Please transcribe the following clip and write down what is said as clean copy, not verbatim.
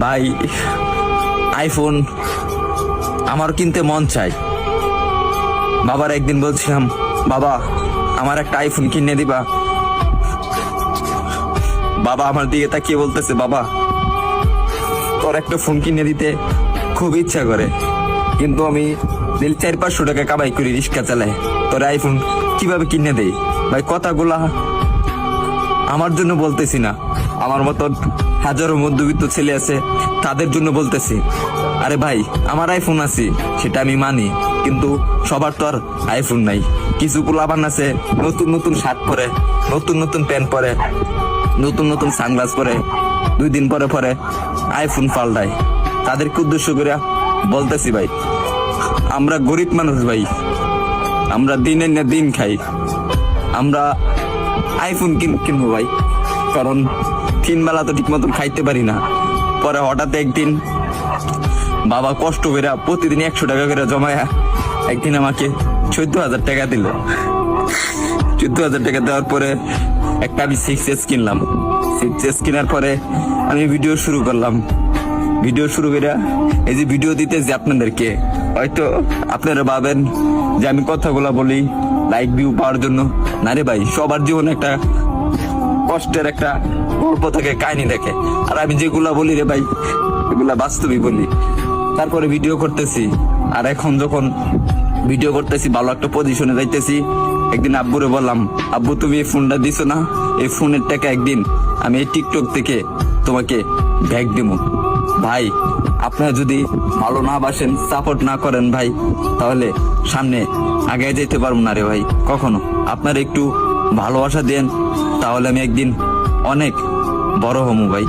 ভাই আইফোন আমার কিনতে মন চাই। বাবার একদিন বলছিলাম, বাবা আমার একটা আইফোন কিনে দিবা। বাবা আমার দিকে তাকিয়ে বলতেছে, বাবা তোর একটা ফোন কিনে দিতে খুব ইচ্ছা করে, কিন্তু আমি 400-500 টাকা কামাই করি, রিক্সা চালাই, তোর আইফোন কিভাবে কিনে দেই? ভাই কথাগুলা আমার জন্য বলতেছি না, আমার মতন হাজারো মধ্যবিত্ত ছেলে আছে তাদের জন্য বলতেছি। আরে ভাই আমার আইফোন আছে সেটা আমি মানি, কিন্তু সবার তো আর আইফোন নাই। কিছু পোলাপান আছে নতুন নতুন শার্ট পরে, নতুন নতুন প্যান্ট পরে, নতুন নতুন সানগ্লাস পরে, 2 দিন পরে পরে আইফোন পাল্টায়। তাদেরকে উদ্দেশ্য করে বলতেছি, ভাই আমরা গরিব মানুষ, ভাই আমরা দিনের না দিন খাই, আমরা আইফোন কিনবো ভাই, কারণ 3 বেলা তো ঠিক মতন খাইতে পারি না। পরে হঠাৎ একদিন বাবা কষ্ট করে প্রতিদিন 100 টাকা করে জমায়া একদিন আমাকে 14,000 টাকা দিল। 14,000 টাকা দেওয়ার পরে একটা আমি 6S কিনলাম। 6S কেনার পরে আমি ভিডিও শুরু করলাম। ভিডিও শুরু করে এই যে ভিডিও দিতেছি আপনাদেরকে, হয়তো আপনারা ভাবেন যে আমি কথাগুলা বলি লাইক ভিউ পাওয়ার জন্য। না রে ভাই, সবার জীবনে একটা কষ্টের একটা গল্প থাকে, কাহিনী দেখে, আর আমি যেগুলা বলি রে ভাই এগুলা বাস্তবই বলি। তারপরে ভিডিও করতেছি, আর এখন যখন ভিডিও করতেছি ভালো একটা পজিশনে যাইতেছি, একদিন আব্বুরে বললাম, আব্বু তুমি এই ফোনটা দিছো না, এই ফোনের টাকা একদিন আমি এই টিকটক থেকে তোমাকে ব্যাগ দেবো। ভাই আপনারা যদি ভালো না বাসেন, সাপোর্ট না করেন ভাই, তাহলে সামনে আগে যেতে পারবো না রে ভাই কখনো। আপনারা একটু ভালোবাসা দেন, তাহলে আমি একদিন অনেক বড় হবো ভাই।